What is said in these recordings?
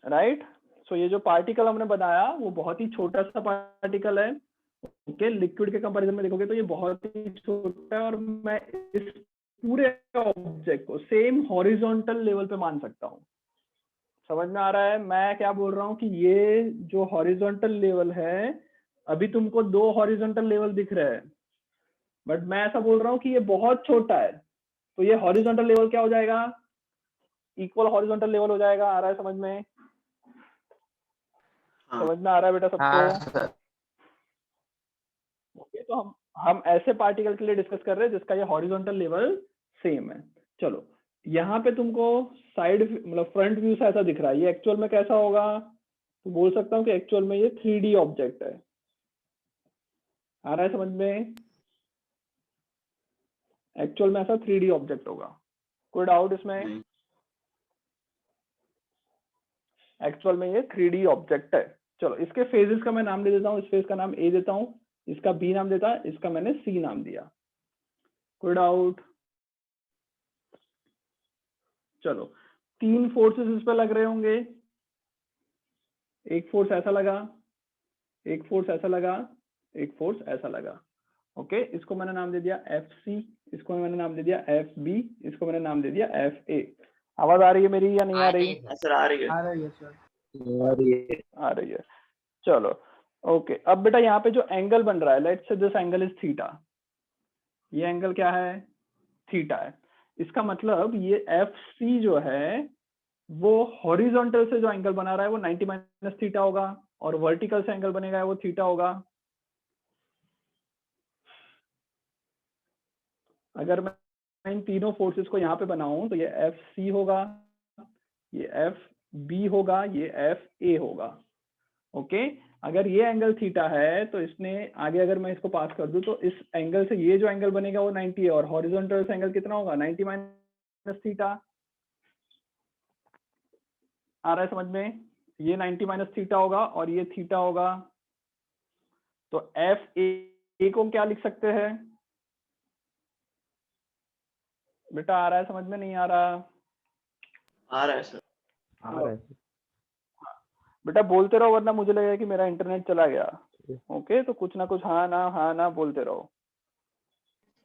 Right. सो ये जो particle हमने बनाया वो बहुत ही छोटा सा पार्टिकल है। ओके, लिक्विड के कंपैरिजन में देखोगे तो ये बहुत ही छोटा है, और मैं इस पूरे ऑब्जेक्ट को सेम हॉरिजॉन्टल लेवल पे मान सकता हूँ। समझ में आ रहा है मैं क्या बोल रहा हूँ? कि ये जो हॉरिजॉन्टल लेवल है, अभी तुमको 2 हॉरिजॉन्टल लेवल दिख रहे हैं, बट मैं ऐसा बोल रहा हूँ कि ये बहुत छोटा है, तो ये हॉरिजॉन्टल लेवल क्या हो जाएगा? इक्वल हॉरिजॉन्टल लेवल हो जाएगा। आ रहा है समझ में? समझ में आ रहा है बेटा सबको? ओके, तो हम ऐसे पार्टिकल के लिए डिस्कस कर रहे हैं जिसका ये हॉरिजॉन्टल लेवल सेम है। चलो, यहाँ पे तुमको साइड मतलब फ्रंट व्यू से ऐसा दिख रहा है, ये एक्चुअल में कैसा होगा? तो बोल सकता हूँ कि एक्चुअल में ये 3D ऑब्जेक्ट है। आ रहा है समझ में? एक्चुअल में ऐसा 3D ऑब्जेक्ट होगा। कोई डाउट इसमें? एक्चुअल में ये 3D ऑब्जेक्ट है। चलो, इसके फेजेस का मैं नाम दे देता हूँ। इस फेज का नाम ए देता हूँ, इसका बी नाम देता है, इसका मैंने सी नाम दिया। कोई डाउट? चलो, 3 फोर्सेस इस पे लग रहे होंगे। एक फोर्स ऐसा लगा, एक फोर्स ऐसा लगा, एक फोर्स ऐसा लगा। ओके, इसको मैंने नाम दे दिया FC, इसको मैंने नाम दे दिया FB, इसको मैंने नाम दे दिया FA। आवाज आ रही है मेरी या नहीं आ रही? सर आ रही है। आ रही है सर। आ रही है। चलो, ओके, अब बेटा यहाँ पे जो एंगल बन रहा है, let's say this angle is theta. ये एंगल क्या है? थीटा है। इसका मतलब ये FC जो है वो हॉरिजॉन्टल से जो एंगल बना रहा है वो 90 माइनस थीटा होगा, और वर्टिकल से एंगल बनेगा वो थीटा होगा। अगर मैं इन तीनों फोर्सेस को यहाँ पे बनाऊं तो ये FC होगा, ये FB होगा, ये FA होगा। ओके, अगर ये एंगल थीटा है तो इसने आगे अगर मैं इसको पास कर दूं तो इस एंगल से ये जो एंगल बनेगा वो 90 है, और हॉरिजॉन्टल से एंगल कितना होगा? 90 माइनस थीटा। आ रहा है समझ में? ये 90 माइनस थीटा होगा और ये थीटा होगा। तो FA को क्या लिख सकते हैं बेटा? आ रहा है समझ में? नहीं आ रहा? आ रहा है सर। आ रहा है। बेटा बोलते रहो, वरना मुझे लगेगा कि मेरा इंटरनेट चला गया। ओके, तो कुछ ना कुछ हाँ ना बोलते रहो।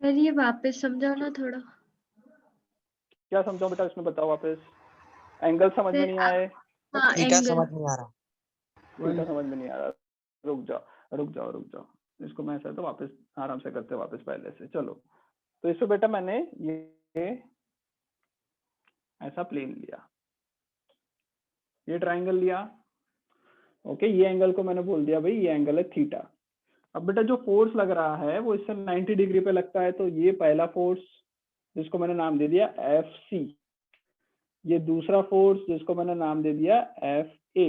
सर ये वापस समझाओ ना थोड़ा। क्या समझाओ बेटा इसमें? बताओ वापस। एंगल समझ में नहीं आए? हाँ, थीटा एंगल समझ नहीं आ रहा। थीटा समझ में नहीं आ रहा? रुक जाओ। इसको मैं ऐसा तो वापस आराम से करते वापस पहले से। चलो, तो इसको बेटा मैंने ये ऐसा प्लेन लिया, ये ट्राइंगल लिया। ओके, ये एंगल को मैंने बोल दिया भाई ये एंगल है थीटा। अब बेटा जो फोर्स लग रहा है वो इससे 90 डिग्री पे लगता है, तो ये पहला फोर्स जिसको मैंने नाम दे दिया FC, ये दूसरा फोर्स जिसको मैंने नाम दे दिया FA,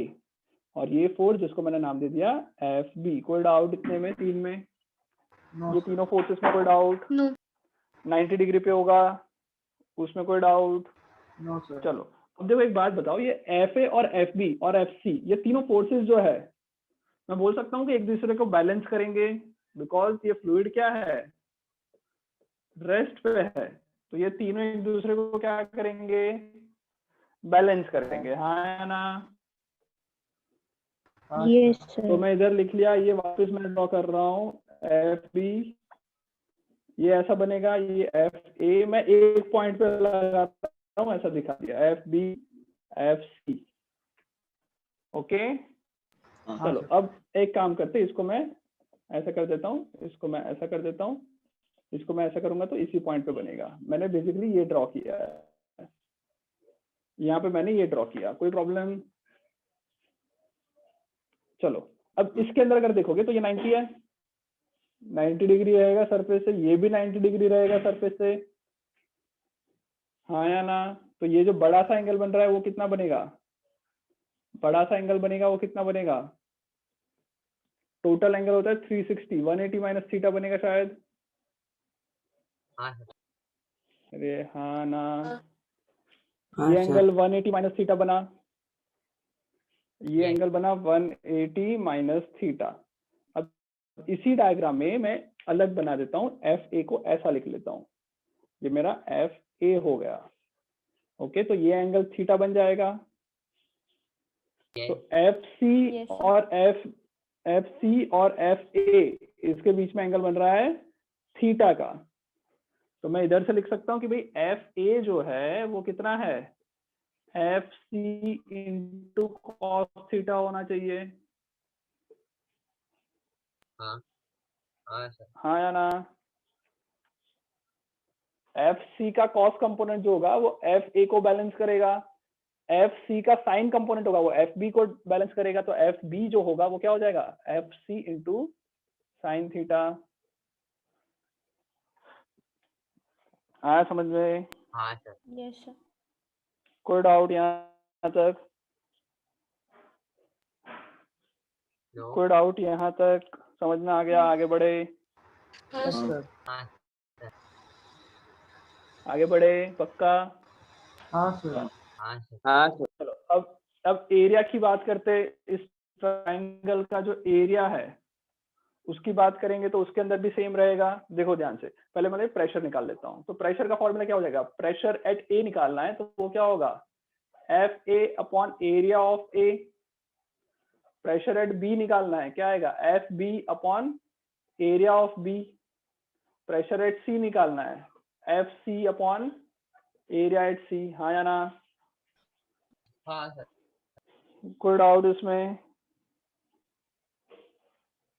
और ये फोर्स जिसको मैंने नाम दे दिया FB। कोई डाउट इतने में? 3 में? ये तीनों फोर्सेस में कोई डाउट? नो। 90 डिग्री पे होगा, उसमें कोई डाउट? No sir. चलो, अब देखो एक बात बताओ, ये FA और FB और FC ये तीनों फोर्सेस जो है, मैं बोल सकता हूँ कि एक दूसरे को बैलेंस करेंगे, बिकॉज ये फ्लूइड क्या है? रेस्ट पे है। तो ये तीनों एक दूसरे को क्या करेंगे? बैलेंस करेंगे। हाँ या ना? यस तो सर। मैं इधर लिख लिया, ये वापस मैं ड्रॉ कर रहा हूँ FB, ये ऐसा बनेगा, ये FA, मैं एक पॉइंट पे लगाता हूँ, ऐसा दिखा दिया FB FC। ओके, चलो अब एक काम करते हैं, इसको मैं ऐसा कर देता हूँ, इसको मैं ऐसा कर देता हूँ, इसको मैं ऐसा करूंगा तो इसी पॉइंट पे बनेगा। मैंने बेसिकली ये ड्रॉ किया है, यहाँ पे मैंने ये ड्रॉ किया। कोई प्रॉब्लम? चलो, अब इसके अंदर अगर देखोगे तो ये 90 है, 90 डिग्री रहेगा सरफेस से, ये भी 90 डिग्री रहेगा सरफेस से। हाँ या ना? तो ये जो बड़ा सा एंगल बन रहा है वो कितना बनेगा? बड़ा सा एंगल बनेगा वो कितना बनेगा? टोटल एंगल होता है 360, 180 माइनस थीटा बनेगा शायद। अरे हाँ ना? ये एंगल 180 माइनस थीटा बना, ये एंगल बना 180 माइनस थीटा। अब इसी डायग्राम में मैं अलग बना देता हूँ, FA को ऐसा लिख लेता हूँ, ये मेरा FA हो गया। ओके, तो ये एंगल थीटा बन जाएगा। तो एफ सी Yes, sir. और एफ सी और एफ ए इसके बीच में एंगल बन रहा है थीटा का। तो मैं इधर से लिख सकता हूँ कि भाई एफ ए जो है वो कितना है, F C into cos theta होना चाहिए। हाँ सर। हाँ या ना? एफ सी का कॉस कंपोनेंट जो होगा वो एफ ए को बैलेंस करेगा, एफ सी का साइन कंपोनेंट होगा वो एफ बी को बैलेंस करेगा। तो एफ बी जो होगा वो क्या हो जाएगा, F C into sine theta. आया समझ में? हाँ सर। Yes, sir. कोई डाउट यहाँ तक? नो। कोई डाउट यहाँ तक? समझ में आ गया? आगे बढ़े, हाँ, हाँ sir. सर। हाँ आगे बढ़े पक्का? हाँ सर। हाँ सर। हाँ सर। चलो अब एरिया की बात करते। इस ट्राइंगल का जो एरिया है उसकी बात करेंगे तो उसके अंदर भी सेम रहेगा। देखो ध्यान से, पहले मैं प्रेशर निकाल लेता हूँ। तो प्रेशर का फॉर्मूला क्या हो जाएगा, प्रेशर एट ए निकालना है तो वो क्या होगा, F A upon area of A. Pressure at B निकालना है, क्या आएगा, F B upon area of B. Pressure at C निकालना है, F C upon area at C. हाँ या ना? हाँ सर। कोई डाउट इसमें?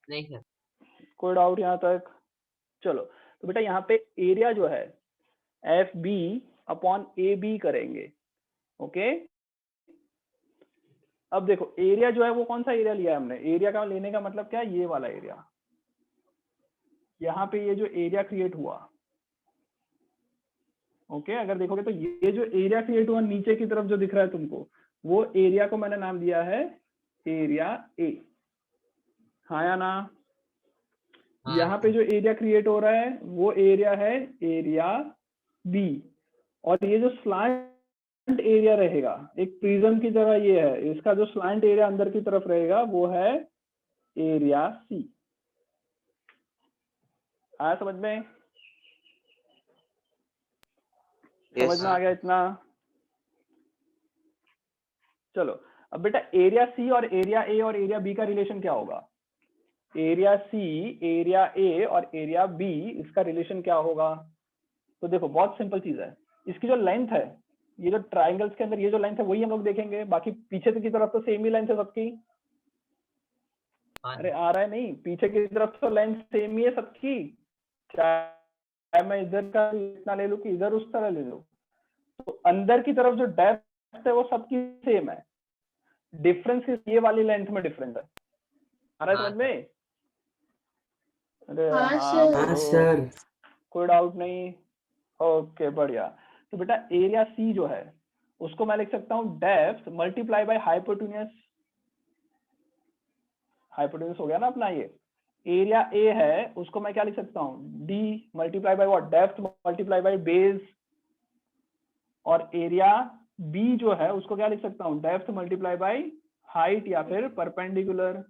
नहीं सर। कोई डाउट यहाँ तक? चलो तो बेटा यहाँ पे एरिया जो है F B upon A B करेंगे। ओके, अब देखो एरिया जो है वो कौन सा एरिया लिया है हमने, एरिया का लेने का मतलब क्या है, ये वाला एरिया। यहाँ पे ये जो एरिया क्रिएट हुआ, ओके, अगर देखोगे तो ये जो एरिया क्रिएट हुआ नीचे की तरफ जो दिख रहा है तुमको, वो एरिया को मैंने नाम दिया है एरिया ए। हाँ या ना? हाँ यहाँ पे जो एरिया क्रिएट हो रहा है वो एरिया है एरिया बी। और ये जो स्लांट एरिया रहेगा एक प्रिज्म की तरह, ये है, इसका जो स्लांट एरिया अंदर की तरफ रहेगा वो है एरिया सी। आया समझ में? समझ में आ गया इतना? चलो अब बेटा एरिया सी और एरिया ए और एरिया बी का रिलेशन क्या होगा, एरिया सी, एरिया ए और एरिया बी, इसका रिलेशन क्या होगा? तो देखो बहुत सिंपल चीज है, इसकी जो लेंथ है, ये जो ट्राइंगल्स के अंदर ये जो लेंथ है वही हम लोग देखेंगे, बाकी पीछे की तरफ तो सेम ही लेंथ है सबकी। अरे आ रहा है नहीं, पीछे की तरफ तो लेंथ सेम ही है सबकी, चाहे मैं इधर का इतना ले लूं कि इधर उस तरह ले लूं। तो अंदर की तरफ जो डेप्थ है वो सबकी सेम है, डिफरेंस ये वाली लेंथ में डिफरेंस है। आ रहा है समझ में? अरे हाँ, हाँ sir. हाँ सर। कोई डाउट नहीं? ओके बढ़िया। तो बेटा एरिया सी जो है उसको मैं लिख सकता हूँ depth multiply by hypotenuse. Hypotenuse हो गया ना अपना ये। एरिया ए है उसको मैं क्या लिख सकता हूँ, D multiply by what, depth multiply by base. और एरिया बी जो है उसको क्या लिख सकता हूँ, डेप्थ मल्टीप्लाई बाय हाइट या फिर परपेंडिकुलर।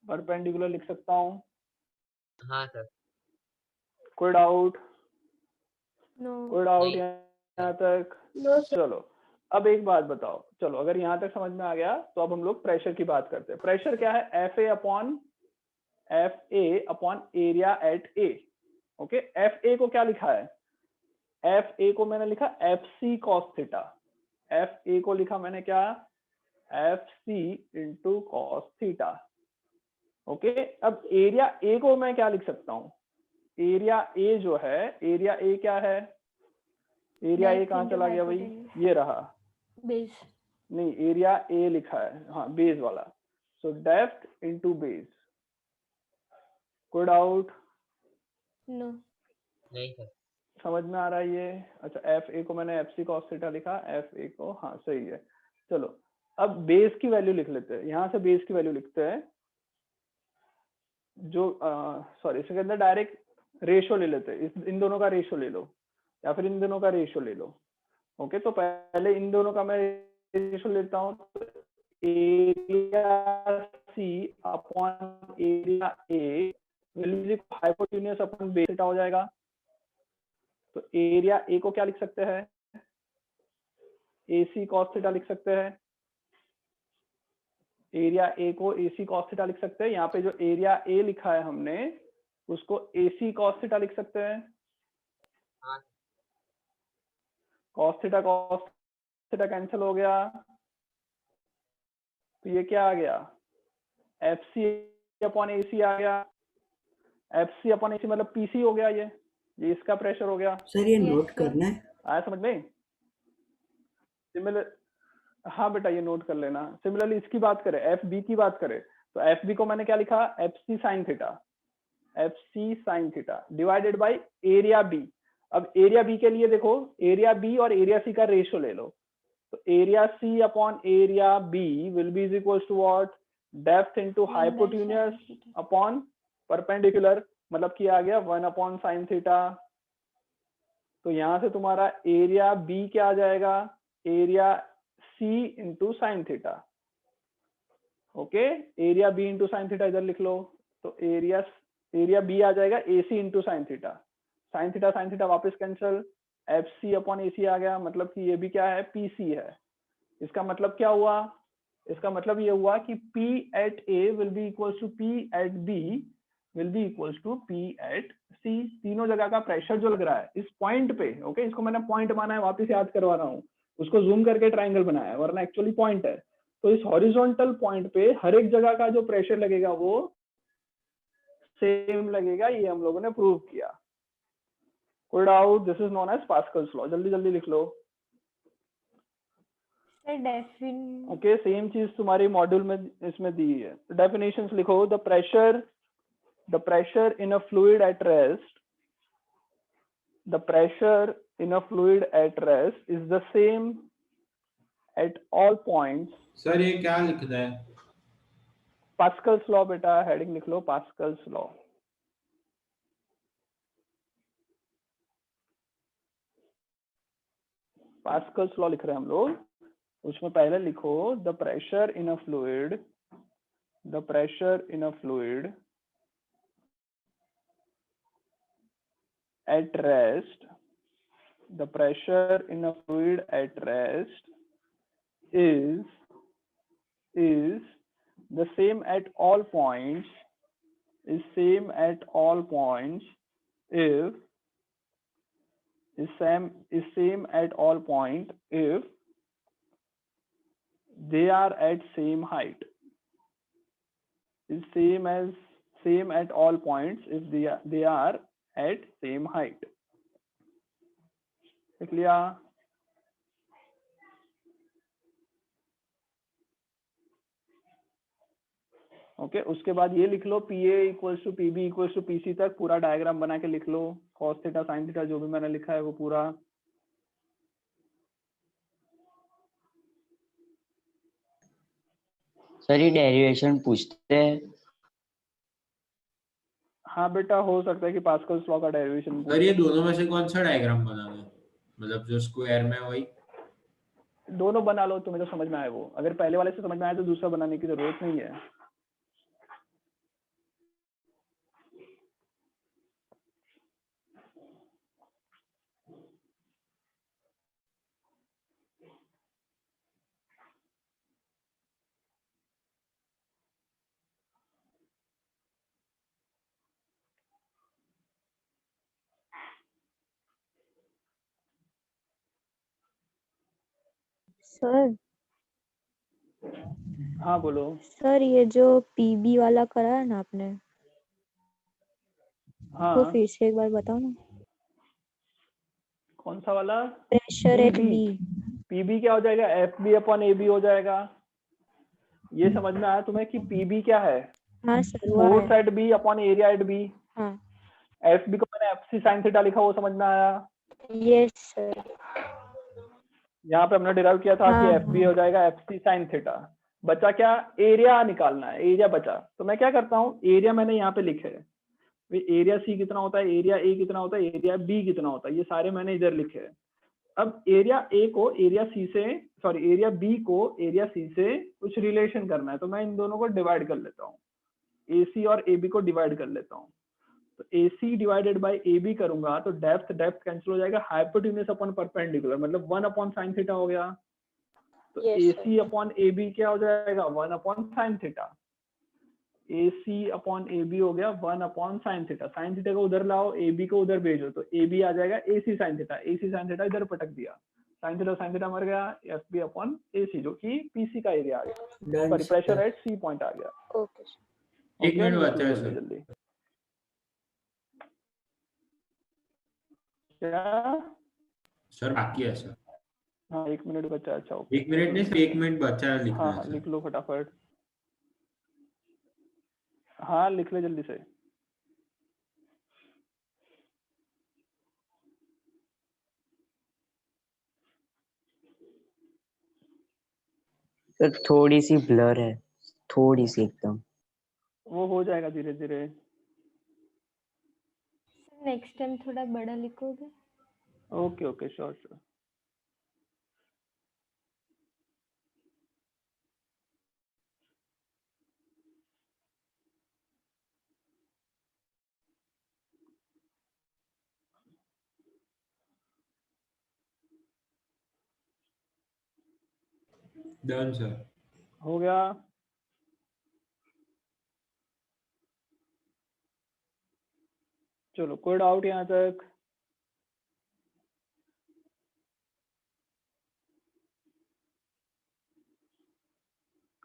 परपेंडिकुलर लिख सकता हूँ। हाँ सर। कोई डाउट? No. कोई डाउट नहीं। यहाँ तक? No, sir. चलो अब एक बात बताओ, चलो अगर यहाँ तक समझ में आ गया तो अब हम लोग प्रेशर की बात करते हैं। प्रेशर क्या है, F A upon area at A. Okay, F A को क्या लिखा है, एफ ए को मैंने लिखा F C cos theta. F A को लिखा मैंने क्या, F C into cos theta. Okay, अब एरिया ए को मैं क्या लिख सकता हूँ, एरिया ए जो है, एरिया ए क्या है, एरिया ए Depth कहाँ into चला गया भाई, hypotenuse. ये रहा, Base. नहीं एरिया ए लिखा है, हाँ बेस वाला। सो डेप्थ इनटू बेस। कोई डाउट? No. नहीं सर। समझ में आ रहा है ये? अच्छा, एफ ए को मैंने एफ सी कॉस थीटा लिखा, एफ ए को, हाँ सही है। चलो अब बेस की वैल्यू लिख लेते हैं, यहाँ से बेस की वैल्यू लिखते हैं, जो सॉरी इसके अंदर डायरेक्ट रेशो ले लेते हैं, इन दोनों का रेशो ले लो या फिर इन दोनों का रेशो ले लो। ओके, तो पहले इन दोनों का मैं रेशो लेता हूँ। तो area C upon area A hypotenuse upon base theta हो जाएगा। तो एरिया ए को क्या लिख सकते हैं, ए सी कॉस थीटा लिख सकते हैं। एरिया ए को AC cos थीटा लिख सकते हैं। यहाँ पे जो एरिया ए लिखा है हमने उसको AC cos थीटा लिख सकते हैं। हाँ cos थीटा कैंसिल हो गया, तो ये क्या आ गया, FC अपॉन AC आ गया। FC अपॉन AC मतलब PC हो गया, ये इसका प्रेशर हो गया। सर ये Yes, नोट sir. करना है। आया समझ में? सिमिलर, हाँ बेटा ये नोट कर लेना। सिमिलरली इसकी बात करें, FB की बात करें, तो FB को मैंने क्या लिखा, FC sine theta, FC sine theta divided by area B। अब एरिया B के लिए देखो, एरिया B और एरिया C का रेशियो ले लो, तो एरिया C upon area B will be is equal to what, depth into hypotenuse upon perpendicular, मतलब कि आ गया 1 अपॉन साइन थीटा। तो यहां से तुम्हारा एरिया B क्या आ जाएगा, area C into sine theta. Okay, area B into sine theta इधर लिख लो, तो एरिया B आ जाएगा AC into sine theta. Sine theta वापस कैंसिल, FC अपॉन AC आ गया, मतलब कि ये भी क्या है, PC है। इसका मतलब क्या हुआ, इसका मतलब ये हुआ कि P at A will be equals to P at B will be equals to P at C। तीनों जगह का प्रेशर जो लग रहा है इस पॉइंट पे, ओके, इसको मैंने पॉइंट माना है, वापस याद करवा रहा हूँ, उसको जूम करके ट्रायंगल बनाया है, वरना एक्चुअली पॉइंट है। तो इस हॉरिजॉन्टल पॉइंट पे हर एक जगह का जो प्रेशर लगेगा वो सेम लगेगा, ये हम लोगों ने प्रूव किया। कोई doubt? This is known as Pascal's law. जल्दी जल्दी लिख लो। ओके, सेम चीज तुम्हारी मॉड्यूल में इसमें दी है, डेफिनेशंस लिखो। The pressure in a fluid at rest, the pressure in a fluid at rest is the same at all points। Sir ये क्या लिखना है? पास्कल्स लॉ बेटा, हेडिंग लिख लो, पास्कल्स लॉ। पास्कल्स लॉ लिख रहे हैं हम लोग, उसमें पहले लिखो the pressure in a fluid, the pressure in a fluid at rest, the pressure in a fluid at rest is the same at all points, is same at all points if is same at all point if they are at same height, is same at all points if they are at same height। लिख लिया? Okay, उसके बाद ये लिख लो, PA equals to PB equals to PC तक पूरा diagram बना के लिख लो, cos थीटा sin थीटा जो भी मैंने लिखा है वो पूरा। सर ये डेरिवेशन पूछते हैं? हाँ बेटा, हो सकता है कि पास्कल्स लॉ का डेरिवेशन सर ये दोनों में से कौन सा डायग्राम बनाना है, मतलब जो स्क्वायर में वही? दोनों बना लो, तुम्हें जो समझ में आए वो। अगर पहले वाले से समझ में आए तो दूसरा बनाने की जरूरत नहीं है। सर हाँ बोलो। सर ये जो पीबी वाला करा है ना आपने, हाँ, वो फिर से एक बार बताओ ना। कौन सा वाला? Pressure at PB। B. PB क्या हो जाएगा, FB अपॉन AB हो जाएगा। ये समझ में आया तुम्हें कि PB क्या है? हाँ सर वो फोर्स है। At B upon area at B। हाँ FB को मैंने FC साइन थीटा लिखा, वो समझ में आया? Yes sir. यहाँ पे हमने डिराइव किया था कि हाँ, FB हो जाएगा FC साइन थीटा। बचा क्या, एरिया निकालना है, एरिया बचा। तो मैं क्या करता हूँ, एरिया मैंने यहाँ पे लिखे है, एरिया C कितना होता है, एरिया A कितना होता है, एरिया B कितना होता है, ये सारे मैंने इधर लिखे हैं। अब एरिया A को एरिया C से, सॉरी एरिया B को एरिया C से कुछ रिलेशन करना है, तो मैं इन दोनों को डिवाइड कर लेता हूँ, AC और AB को डिवाइड कर लेता हूँ। तो AC डिवाइडेड बाय AB करूंगा तो डेप्थ कैंसिल हो जाएगा, हाइपोटेन्यूज अपॉन परपेंडिकुलर मतलब 1 अपॉन साइन थीटा हो गया। तो Yes, ए sir. C upon A B क्या हो जाएगा 1 upon sine theta. A C upon A B हो गया 1 upon sine theta. Sine theta को उधर लाओ, ए बी को उधर भेजो, तो ए बी आ जाएगा A C sine theta. A C sine theta इधर पटक दिया, साइन थीटा मर गया, F B upon A C जो कि पीसी का एरिया आ गया, sorry pressure at C point आ गया। Okay, sir. एक ओके, मिनट लिख बचा लो है जल्दी सर। जल्दी। क्या? सर बाकी है सर। हाँ 1 मिनट बचा है। अच्छा ओके, 1 मिनट नहीं सर, 1 मिनट बचा है लिखना हाँ है हाँ सर। लिख लो फटाफट। हाँ लिख ले जल्दी से। तो थोड़ी सी ब्लर है, थोड़ी सी एकदम। वो हो जाएगा धीरे धीरे। नेक्स्ट टाइम थोड़ा बड़ा लिखोगे? Okay okay sure sure. Done sir. हो गया। चलो कोई डाउट यहाँ तक?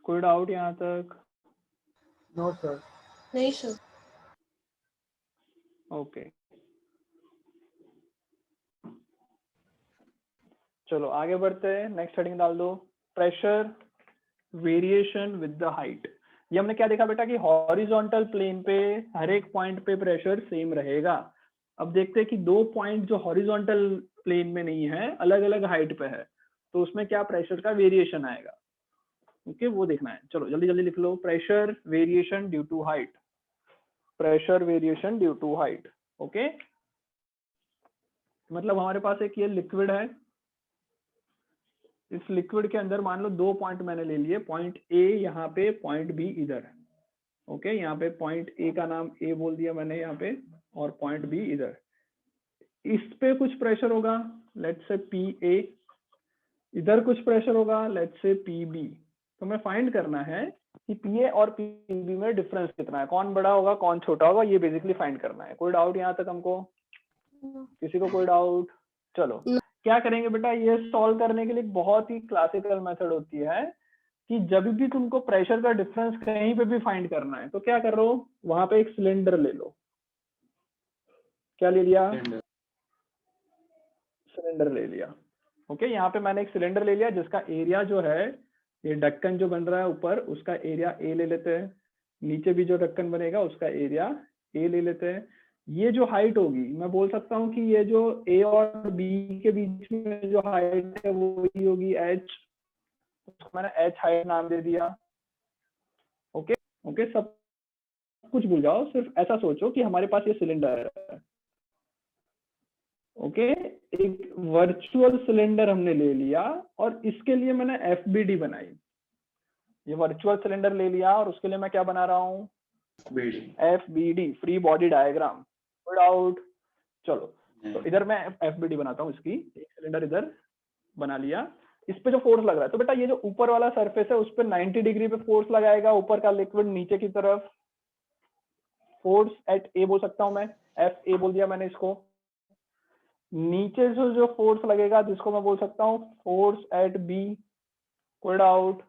कोई डाउट यहाँ तक? No, sir. नहीं सर। ओके चलो आगे बढ़ते हैं। नेक्स्ट हेडिंग डाल दो, pressure variation with the height. ये हमने क्या देखा बेटा कि हॉरिजॉन्टल प्लेन पे हर एक पॉइंट पे प्रेशर सेम रहेगा। अब देखते हैं कि दो पॉइंट जो हॉरिजॉन्टल प्लेन में नहीं है, अलग अलग हाइट पे है, तो उसमें क्या प्रेशर का वेरिएशन आएगा। ओके वो देखना है। चलो जल्दी जल्दी लिख लो, pressure variation due to height. Pressure variation due to height. Okay मतलब हमारे पास एक ये लिक्विड है, इस लिक्विड के अंदर मान लो 2 पॉइंट मैंने ले लिए, पॉइंट ए यहाँ पे, पॉइंट बी इधर। ओके यहाँ पे पॉइंट ए का नाम ए बोल दिया मैंने यहाँ पे, और पॉइंट बी इधर। इस पे कुछ प्रेशर होगा, लेट्स से पी ए, इधर कुछ प्रेशर होगा, लेट्स से पी बी। तो मैं फाइंड करना है कि पी ए और पी बी में डिफरेंस कितना है, कौन बड़ा होगा कौन छोटा होगा, ये बेसिकली फाइंड करना है। कोई डाउट यहाँ तक हमको? किसी को कोई डाउट? चलो क्या करेंगे बेटा, ये सॉल्व करने के लिए बहुत ही क्लासिकल मेथड होती है कि जब भी तुमको प्रेशर का डिफरेंस कहीं पे भी फाइंड करना है तो क्या कर रहे हो, वहां पे एक सिलेंडर ले लो। क्या ले लिया? सिलेंडर ले लिया। ओके यहाँ पे मैंने एक सिलेंडर ले लिया जिसका एरिया जो है, ये ढक्कन जो बन रहा है ऊपर, उसका एरिया ए ले लेते हैं, नीचे भी जो ढक्कन बनेगा उसका एरिया ए ले लेते हैं। ये जो हाइट होगी, मैं बोल सकता हूँ कि ये जो ए और बी के बीच में जो हाइट है वो ही होगी एच, उसको मैंने एच हाइट नाम दे दिया। ओके ओके सब कुछ भूल जाओ, सिर्फ ऐसा सोचो कि हमारे पास ये सिलेंडर है। ओके एक वर्चुअल सिलेंडर हमने ले लिया और इसके लिए मैंने एफबीडी बनाई। ये वर्चुअल सिलेंडर ले लिया और उसके लिए मैं क्या बना रहा हूँ, FBD, free body diagram. Doubt? चलो तो इधर मैं एफबीडी बनाता हूँ, इसकी एक सिलेंडर इधर बना लिया। इस पे जो फोर्स लग रहा है, तो बेटा ये जो ऊपर वाला सरफेस है उस पर 90 डिग्री पे फोर्स लगाएगा, ऊपर का लिक्विड नीचे की तरफ। फोर्स एट ए बोल सकता हूं मैं, एफ ए बोल दिया मैंने इसको। नीचे से जो फोर्स लगेगा जिसको मैं बोल सकता हूँ फोर्स एट बी। कोई डाउट?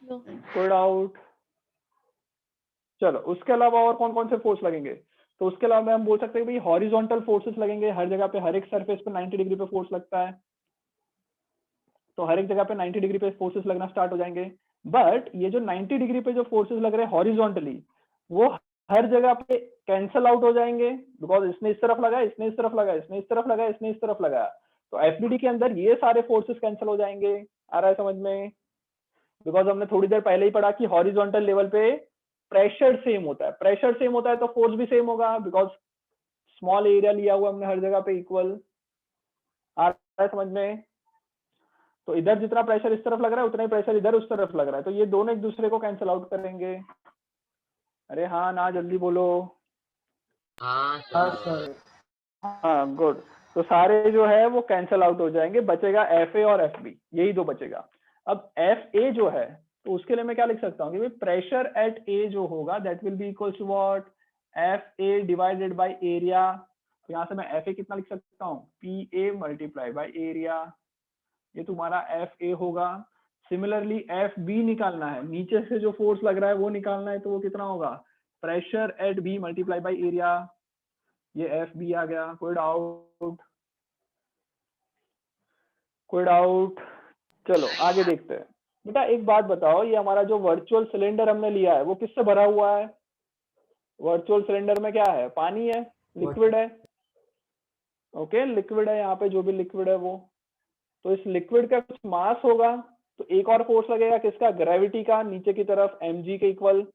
कोई डाउट? चलो उसके अलावा और कौन कौन से फोर्स लगेंगे, तो उसके अलावा हम बोल सकते हैं भाई हॉरिजॉन्टल फोर्सेस लगेंगे, हर जगह पे हर एक सरफेस पे 90 डिग्री पे फोर्स लगता है, तो हर एक जगह पे 90 डिग्री पे फोर्सेस लगना स्टार्ट हो जाएंगे। बट ये जो 90 डिग्री पे जो फोर्सेस लग रहे हैं हॉरिजॉन्टली, वो हर जगह पे कैंसल आउट हो जाएंगे, बिकॉज इसने इस तरफ लगा, इसने इस तरफ लगा, इसने इस तरफ लगा, इसने इस तरफ लगा, तो एफबीडी के अंदर ये सारे फोर्सेस कैंसिल हो जाएंगे। आ रहा है समझ में? बिकॉज हमने थोड़ी देर पहले ही पढ़ा कि हॉरिजॉन्टल लेवल पे प्रेशर सेम होता है, प्रेशर सेम होता है तो फोर्स भी सेम होगा, बिकॉज स्मॉल एरिया लिया हुआ हमने हर जगह पे इक्वल। आ रहा है समझ में? तो इधर जितना प्रेशर इस तरफ लग रहा है उतना ही प्रेशर इधर उस तरफ लग रहा है, तो ये दोनों एक दूसरे को कैंसिल आउट करेंगे। अरे हाँ ना, जल्दी बोलो। हाँ हाँ सर। सर। हाँ गुड। तो सारे जो है वो कैंसिल आउट हो जाएंगे, बचेगा FA और FB, यही दो बचेगा। अब FA जो है तो उसके लिए मैं क्या लिख सकता हूँ कि भाई प्रेशर एट A जो होगा that will be equal to what, FA divided by area. तो यहाँ से मैं FA कितना लिख सकता हूँ, PA मल्टीप्लाई बाय एरिया, ये तुम्हारा FA होगा। सिमिलरली FB निकालना है, नीचे से जो फोर्स लग रहा है वो निकालना है, तो वो कितना होगा, pressure at B multiply by area, ये FB आ गया। कोई डाउट, कोई डाउट? चलो आगे देखते हैं। बेटा एक बात बताओ, ये हमारा जो वर्चुअल सिलेंडर हमने लिया है वो किससे भरा हुआ है? वर्चुअल सिलेंडर में क्या है, पानी है, लिक्विड है। ओके लिक्विड है, यहाँ पे जो भी लिक्विड है वो, तो इस लिक्विड का कुछ मास होगा, तो एक और फोर्स लगेगा किसका, ग्रेविटी का, नीचे की तरफ mg के इक्वल,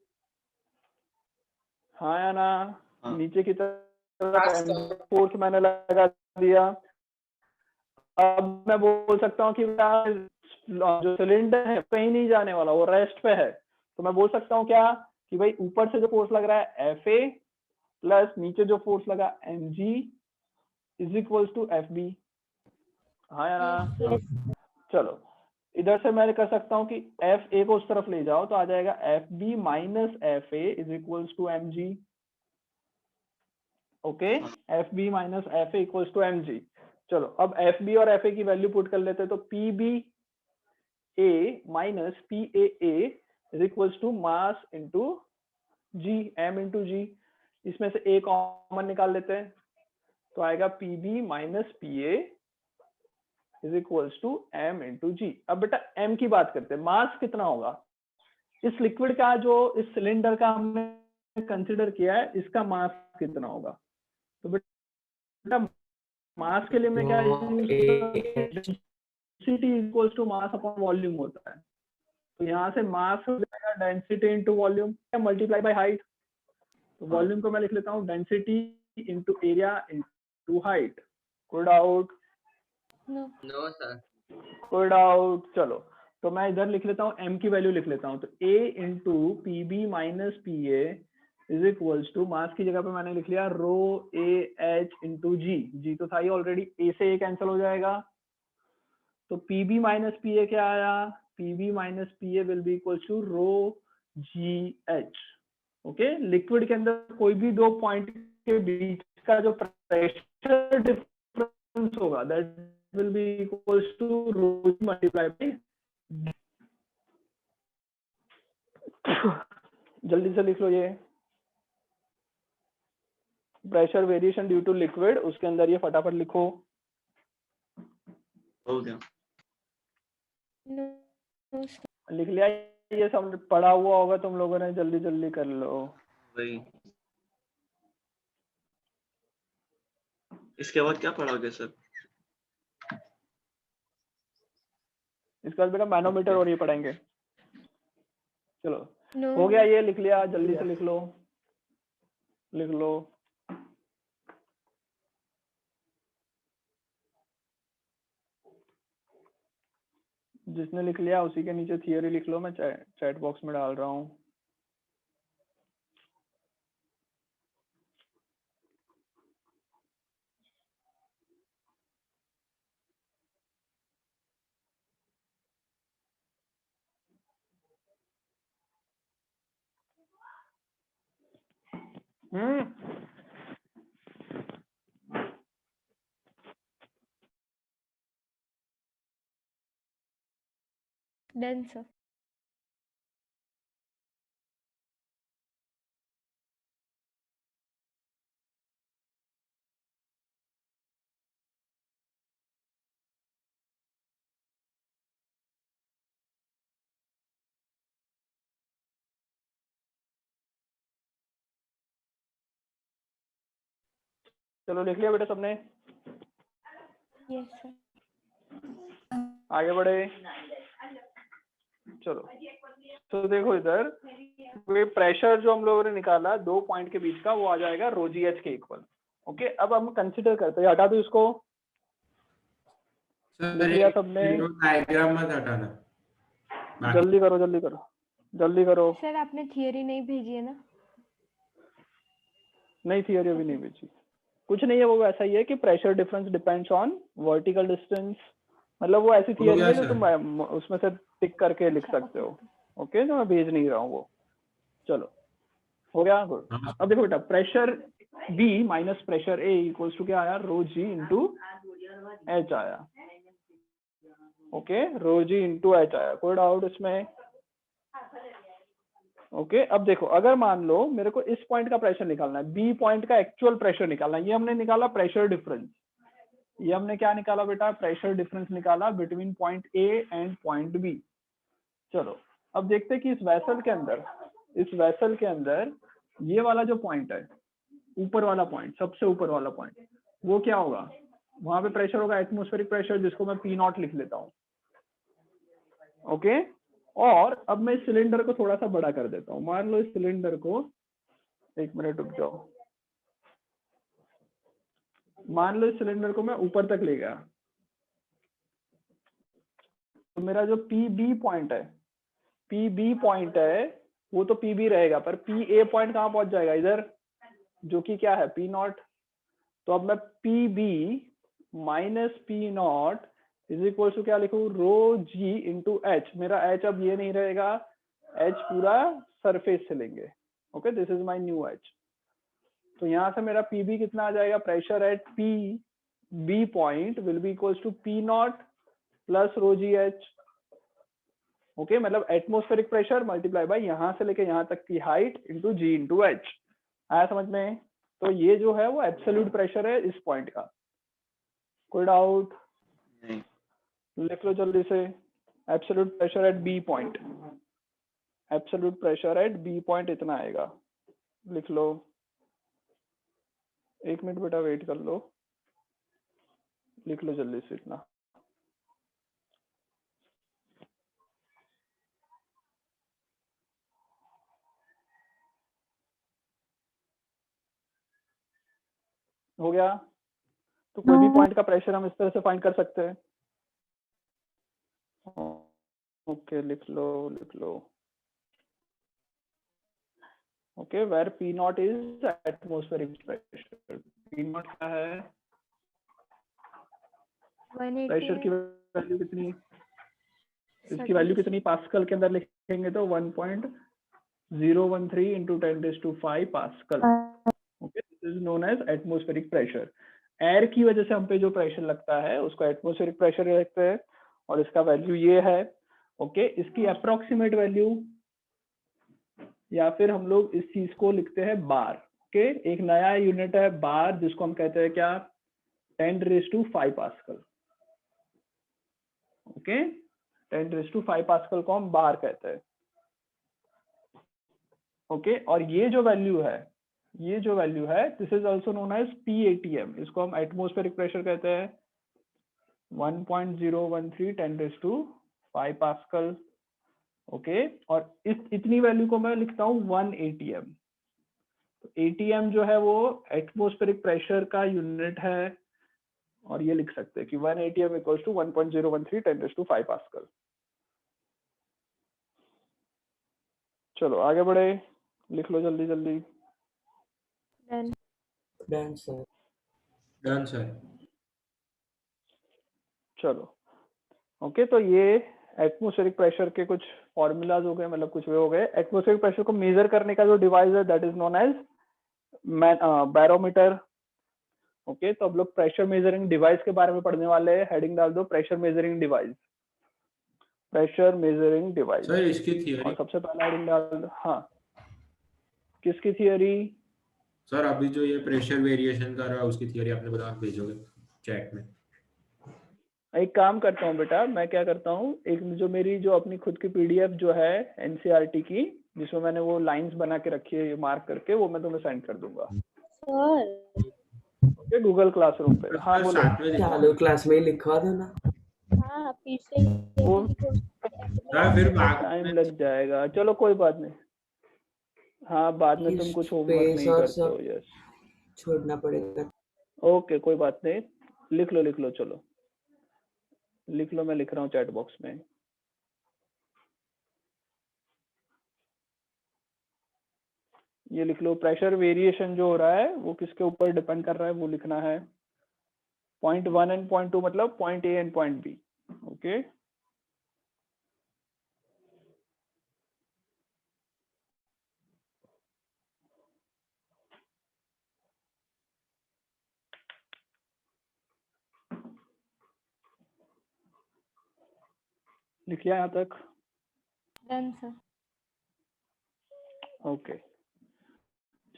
हाँ या ना? नीचे की तरफ फोर्स मैंने लगा दिया। अब मैं बोल सकता हूँ कि जो सिलेंडर है कहीं नहीं जाने वाला, वो रेस्ट पे है, तो मैं बोल सकता हूँ क्या कि भाई ऊपर से जो फोर्स लग रहा है FA प्लस नीचे जो फोर्स लगा mg is equals to FB, हाँ या ना? Yes. चलो इधर से मैं कर सकता हूँ कि FA को उस तरफ ले जाओ तो आ जाएगा FB minus FA is equals to mg। Okay FB minus FA equals to mg। चलो अब FB और FA की वैल्यू पुट कर लेते हैं, तो PBA minus PAA is equals to mass into G, m into G। इसमें से A कॉमन निकाल लेते हैं, तो आएगा PB minus PA is equals to m into G। अब बेटा m की बात करते हैं, मास कितना होगा इस लिक्विड का, जो इस सिलेंडर का हमने कंसिडर किया है, इसका मास कितना होगा? तो बेटा मास के लिए मैं क्या density equals to mass upon volume होता है, तो यहाँ से मास हो जाएगा density into volume multiply by height. तो वॉल्यूम को मैं लिख लेता हूँ density into area into height. कोई डाउट? No sir. कोई डाउट? चलो तो मैं इधर लिख लेता हूँ, m की वैल्यू लिख लेता हूँ, तो A into PB minus PA is equals to, mass की जगह पे मैंने लिख लिया रो AH इंटू G तो था ही ऑलरेडी, A से A कैंसिल हो जाएगा, तो PB माइनस PA क्या आया, PB minus PA will be equals to rho GH। Okay liquid के अंदर कोई भी दो पॉइंट के बीच का जो प्रेशर डिफरेंस होगा that will be equals to rho multiplied by जल्दी से लिख लो, ये pressure variation due to liquid, उसके अंदर ये फटाफट लिखो। हो गया। लिख लिया? ये सब पढ़ा हुआ होगा तुम लोगों ने, जल्दी जल्दी कर लो। वही, इसके बाद क्या पढ़ोगे सर? इसके बाद बेटा मैनोमीटर और ये पढ़ेंगे। चलो हो गया, ये लिख लिया, जल्दी से लिख लो, लिख लो। जिसने लिख लिया उसी के नीचे थियरी लिख लो, मैं चैट बॉक्स में डाल रहा हूँ। Done sir. चलो लिख लिया बेटा सबने? Yes sir. आगे बढ़े। चलो तो देखो इधर प्रेशर जो हम लोगों ने निकाला दो पॉइंट के बीच का, वो आ जाएगा रो GH के इक्वल। ओके अब हम कंसिडर करते हैं, हटा दो इसको। लिख लिया सबने? डायग्राम मत हटाना, जल्दी करो जल्दी करो जल्दी करो। सर आपने थियरी नहीं भेजी है ना? नहीं थियरी अभी नहीं भेजी। कुछ नहीं है, वो वैसा ही है कि pressure difference depends on vertical distance, मतलब वो ऐसी हो थियरी गया है जो सर। तुम उसमें से टिक करके लिख सकते हो। ओके, जो मैं भेज नहीं रहा हूँ वो। चलो हो गया, गुड। हाँ अब देखो बेटा, pressure B minus pressure A equals to क्या आया, रो जी इंटू एच आया। Okay, rho G into H आया, कोई डाउट इसमें? ओके, अब देखो, अगर मान लो मेरे को इस पॉइंट का प्रेशर निकालना है, बी पॉइंट का एक्चुअल प्रेशर निकालना है, ये हमने निकाला प्रेशर डिफरेंस। ये हमने क्या निकाला बेटा, प्रेशर डिफरेंस निकाला between point A and point B. चलो अब देखते हैं कि इस वेसल के अंदर ये वाला जो पॉइंट है, ऊपर वाला पॉइंट, सबसे ऊपर वाला पॉइंट, वो क्या होगा, वहां पे प्रेशर होगा एटमॉस्फेरिक प्रेशर, जिसको मैं पी नॉट लिख लेता हूँ। ओके, और अब मैं इस सिलेंडर को थोड़ा सा बड़ा कर देता हूँ। मान लो इस सिलेंडर को, एक मिनट रुक जाओ, मान लो इस सिलेंडर को मैं ऊपर तक ले गया, तो मेरा जो पी बी पॉइंट है वो तो पी बी रहेगा, पर पी ए पॉइंट कहाँ पहुंच जाएगा, इधर, जो कि क्या है, पी नॉट। तो अब मैं P B minus P not is equal to क्या लिखूं, रो जी इंटू एच। मेरा एच अब ये नहीं रहेगा, एच पूरा सरफेस से लेंगे। Okay, this is my new H. तो यहाँ से मेरा पी बी कितना आ जाएगा, pressure at P B point will be equal to P naught plus rho G H. Okay, मतलब एटमॉस्फेरिक प्रेशर मल्टीप्लाई बाय यहाँ से लेके यहाँ तक की हाइट इंटू जी इंटू एच। आया समझ में? तो ये जो है वो एब्सोल्यूट प्रेशर है इस पॉइंट का। कोई डाउट? लिख लो जल्दी से, absolute pressure at B point, absolute pressure at B point इतना आएगा, लिख लो। एक मिनट बेटा वेट कर लो, लिख लो जल्दी से इतना। हो गया? तो कोई भी पॉइंट का प्रेशर हम इस तरह से फाइंड कर सकते हैं। ओके, लिख लो। Okay, where P not is atmospheric pressure. P not क्या है, 180 प्रेशर की वैल्यू कितनी, इसकी वैल्यू कितनी, पास्कल के अंदर लिखेंगे तो 1.013 into 10⁵ pascal. Okay, this is known as atmospheric pressure. Air की वजह से हम पे जो प्रेशर लगता है उसको एटमॉस्फेरिक प्रेशर कहते हैं, और इसका वैल्यू ये है। ओके, इसकी अप्रोक्सीमेट वैल्यू, या फिर हम लोग इस चीज को लिखते हैं बार। ओके, एक नया यूनिट है बार, जिसको हम कहते हैं क्या, 10⁵ पास्कल। ओके, 10⁵ पास्कल को हम बार कहते हैं। ओके, और ये जो वैल्यू है this is also known as PATM। इसको हम एटमॉस्फेरिक प्रेशर कहते हैं, 1.013 10⁵ पास्कल। ओके, और इतनी वैल्यू को मैं लिखता हूँ 1 ATM। तो ATM जो है वो एटमॉस्फेरिक प्रेशर का यूनिट है, और ये लिख सकते हैं कि 1 ATM इक्वल्स टू 1.013 10⁵ पास्कल। चलो आगे बढ़े, लिख लो जल्दी। Done sir. Done sir. चलो ओके, तो ये एटमॉस्फेरिक प्रेशर के कुछ फॉर्मूलाज हो गए, मतलब कुछ वे हो गए। एटमॉस्फेरिक प्रेशर को मेजर करने का जो डिवाइस है that is known as barometer. Okay, तो अब लोग प्रेशर मेजरिंग डिवाइस के बारे में पढ़ने वाले हैं। हेडिंग डाल दो pressure measuring device, pressure measuring device. Sir इसकी और थियरी, सबसे पहला हेडिंग डाल दो, हाँ किसकी थियरी? सर अभी जो ये प्रेशर वेरिएशन कर रहा है उसकी थियरी आपने बता भेजोगे चैट में। एक काम करता हूँ बेटा, मैं क्या करता हूँ, एक जो मेरी जो अपनी खुद की PDF जो है NCERT की, जिसमें मैंने वो लाइंस बना के रखी है मार्क करके, वो मैं तुम्हें सेंड कर दूंगा। सर ओके, गूगल क्लासरूम पे। हाँ सर बोलो। साथ में दिखा चालू क्लास में ही लिखवा दो ना। हाँ फिर से वो सर फिर बाद टाइम में लग जाएगा, चलो कोई बात नहीं। हाँ, बाद में तुम कुछ होमवर्क स्पेस नहीं और करते हो। सब यस, छोड़ना पड़ेगा। ओके कोई बात नहीं, लिख लो, चलो लिख लो, मैं लिख रहा हूँ चैट बॉक्स में। ये लिख लो, प्रेशर वेरिएशन जो हो रहा है वो किसके ऊपर डिपेंड कर रहा है वो लिखना है। पॉइंट 1 एंड पॉइंट 2 मतलब point A and point B. Okay, लिख लिया यहाँ तक? Done sir. ओके,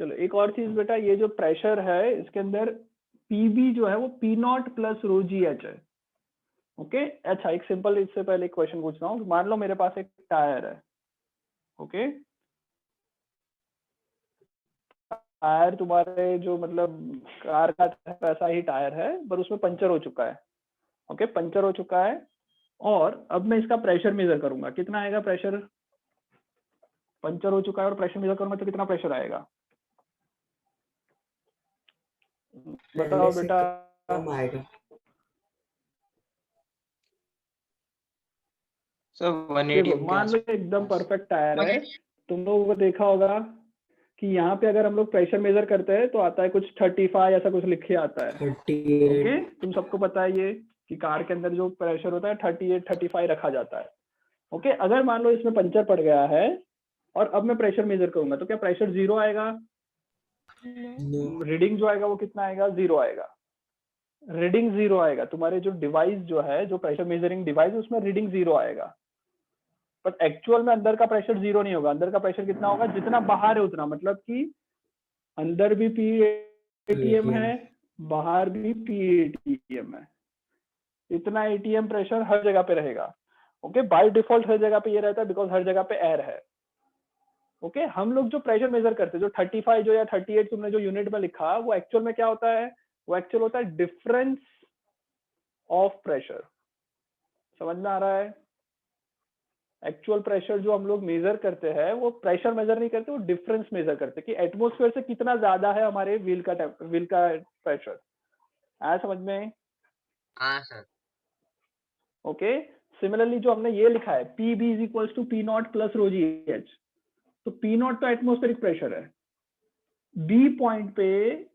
चलो एक और चीज बेटा, ये जो प्रेशर है इसके अंदर पीबी जो है वो P naught plus rho G H है। ओके, अच्छा एक सिंपल इससे पहले एक क्वेश्चन पूछ रहा हूँ। मान लो मेरे पास एक टायर है। ओके, टायर तुम्हारे जो मतलब कार का वैसा ही टायर है पर उसमें पंचर हो चुका है। ओके, पंचर हो चुका है और अब मैं इसका प्रेशर मेजर करूंगा। कितना आएगा प्रेशर? पंचर हो चुका है और प्रेशर मेजर करूंगा तो कितना प्रेशर आएगा? बताओ पहले से बेटा। कम आएगा। सर 180 देखो के मान लो आसपास। एकदम परफेक्ट टायर है। तुम लोगों को देखा होगा कि यहाँ पे अगर हम लोग प्रेशर मेजर करते हैं तो आता है कुछ 35 ऐसा कुछ लिखे आता है। 38। ओके, तुम सबको पता है ये कि कार के अंदर जो प्रेशर होता है 38 35 रखा जाता है। ओके, अगर मान लो इसमें पंचर पड़ गया है और अब मैं प्रेशर मेजर करूंगा तो क्या प्रेशर 0 आएगा? नो। रीडिंग जो आएगा वो कितना आएगा? 0 आएगा। रीडिंग 0 आएगा। तुम्हारे जो डिवाइस जो है, जो प्रेशर मेजरिंग डिवाइस, उसमें रीडिंग 0 आएगा। बट एक्चुअल में अंदर का प्रेशर 0 नहीं होगा। अंदर का प्रेशर कितना होगा? जितना बाहर है उतना, मतलब कि अंदर भी पीएटीएम है, बाहर भी पीएटीएम है। इतना एटीएम प्रेशर हर जगह पे रहेगा। ओके, बाय डिफॉल्ट हर जगह पे ये रहता है बिकॉज हर जगह पे एयर है। ओके, हम लोग जो प्रेशर मेजर करते हैं, जो 35 जो या 38 तुमने जो यूनिट में लिखा, वो एक्चुअल में क्या होता है? वो एक्चुअल होता है डिफरेंस ऑफ प्रेशर। समझ में आ रहा है? एक्चुअल प्रेशर जो हम लोग मेजर करते हैं वो प्रेशर मेजर नहीं करते, वो डिफरेंस मेजर करते हैं कि एटमॉस्फेयर से कितना ज्यादा है हमारे व्हील का प्रेशर। आया समझ में? हाँ सर। ओके, सिमिलरली जो हमने ये लिखा है P B is equals to P naught plus rho G H, तो पी नॉट तो एटमॉस्फेरिक प्रेशर है। बी पॉइंट पे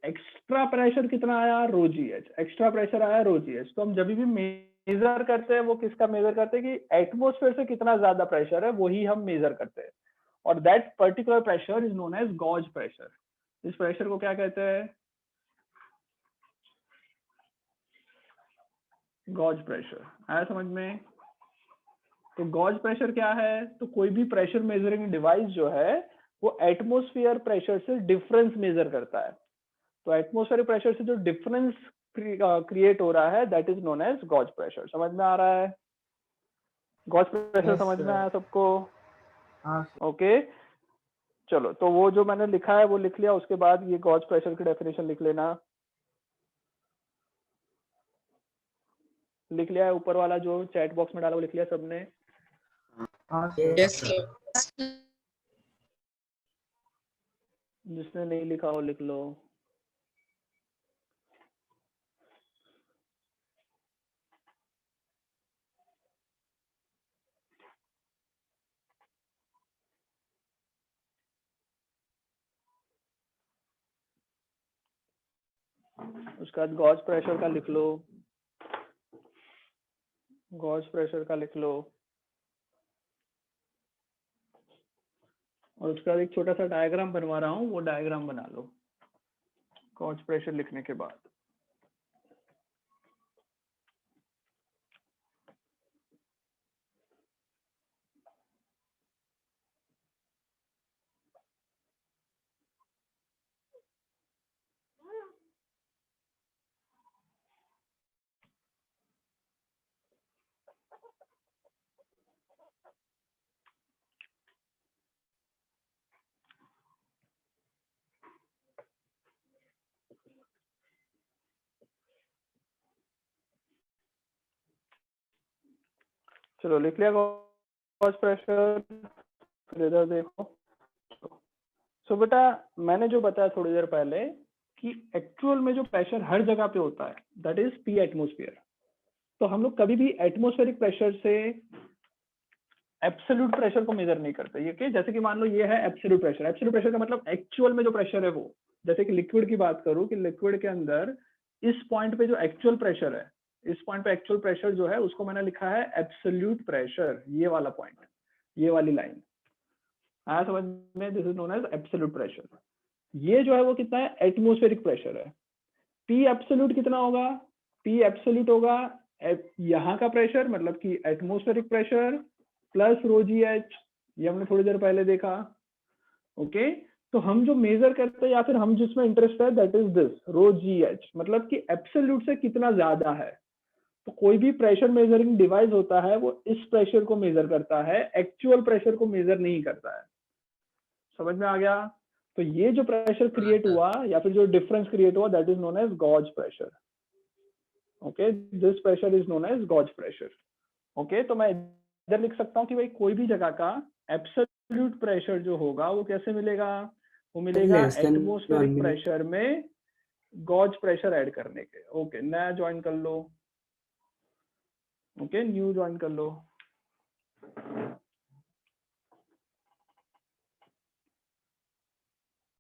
एक्स्ट्रा प्रेशर कितना आया? Rho G H. Extra pressure आया रो जी एच। तो हम जब भी मेजर करते हैं वो किसका मेजर करते हैं कि एटमॉस्फेयर से कितना ज्यादा प्रेशर है, वही हम मेजर करते हैं। और that particular pressure is known as gauge pressure. इस प्रेशर को क्या कहते हैं? Gauge pressure. आया समझ में? तो गॉज प्रेशर क्या है? तो कोई भी प्रेशर मेजरिंग डिवाइस जो है वो एटमॉस्फेयर प्रेशर से डिफरेंस मेजर करता है। तो एटमॉस्फेरिक प्रेशर से जो डिफरेंस क्रिएट हो रहा है that is known as gauge pressure. समझ में आ रहा है? गॉज प्रेशर समझ में आया सबको? हाँ। ओके, चलो तो वो जो मैंने लिखा है वो लिख लिया। उसके बाद ये गॉज प्रेशर की डेफिनेशन लिख लेना। लिख लिया है? ऊपर वाला जो चैट बॉक्स में डाला वो लिख लिया सबने? यस। जिसने नहीं लिखा हो लिख लो। उसके बाद गॉज प्रेशर का लिख लो। गॉज प्रेशर का लिख लो। और उसके बाद एक छोटा सा डायग्राम बनवा रहा हूँ, वो डायग्राम बना लो गॉज प्रेशर लिखने के बाद। चलो लिख लिया गॉज प्रेशर? फिर इधर देखो। सो बेटा मैंने जो बताया थोड़ी देर पहले कि एक्चुअल में जो प्रेशर हर जगह पे होता है दैट इज पी एटमॉस्फेयर। तो हम लोग कभी भी एटमॉस्फेरिक प्रेशर से एब्सोल्यूट प्रेशर को मेजर नहीं करते ये, जैसे कि मान लो ये है एब्सोल्यूट प्रेशर। एब्सोल्यूट प्रेशर का मतलब एक्चुअल में जो प्रेशर है वो, जैसे कि लिक्विड की बात करूं कि लिक्विड के अंदर इस पॉइंट पे जो एक्चुअल प्रेशर है, इस पॉइंट पे एक्चुअल प्रेशर जो है उसको मैंने लिखा है एब्सोल्यूट प्रेशर, ये वाला पॉइंट, ये वाली लाइन आया समझ में, this is known as absolute pressure. ये जो है वो कितना है, एटमॉस्फेरिक प्रेशर है। पी एब्सोल्यूट कितना होगा, पी एब्सोल्यूट होगा यहाँ का प्रेशर मतलब कि atmospheric pressure plus rho G H, ये हमने थोड़ी देर पहले देखा। ओके तो हम जो मेजर करते हैं या फिर हम जिसमें इंटरेस्ट है that is this row G H, मतलब कि एब्सोल्यूट से कितना ज्यादा है। तो कोई भी प्रेशर मेजरिंग डिवाइस होता है वो इस प्रेशर को मेजर करता है, एक्चुअल प्रेशर को मेजर नहीं करता है। समझ में आ गया? तो ये जो प्रेशर क्रिएट हुआ या फिर जो डिफरेंस क्रिएट हुआ that is known as gauge pressure. Okay this pressure is known as gauge pressure. Okay तो मैं इधर लिख सकता हूँ कि भाई कोई भी जगह का एब्सोल्यूट प्रेशर जो होगा वो कैसे मिलेगा, वो मिलेगा Less than atmospheric 1 minute. Pressure में गॉज प्रेशर ऐड करने के। ओके नया ज्वाइन कर लो, ओके न्यू ज्वाइन कर लो।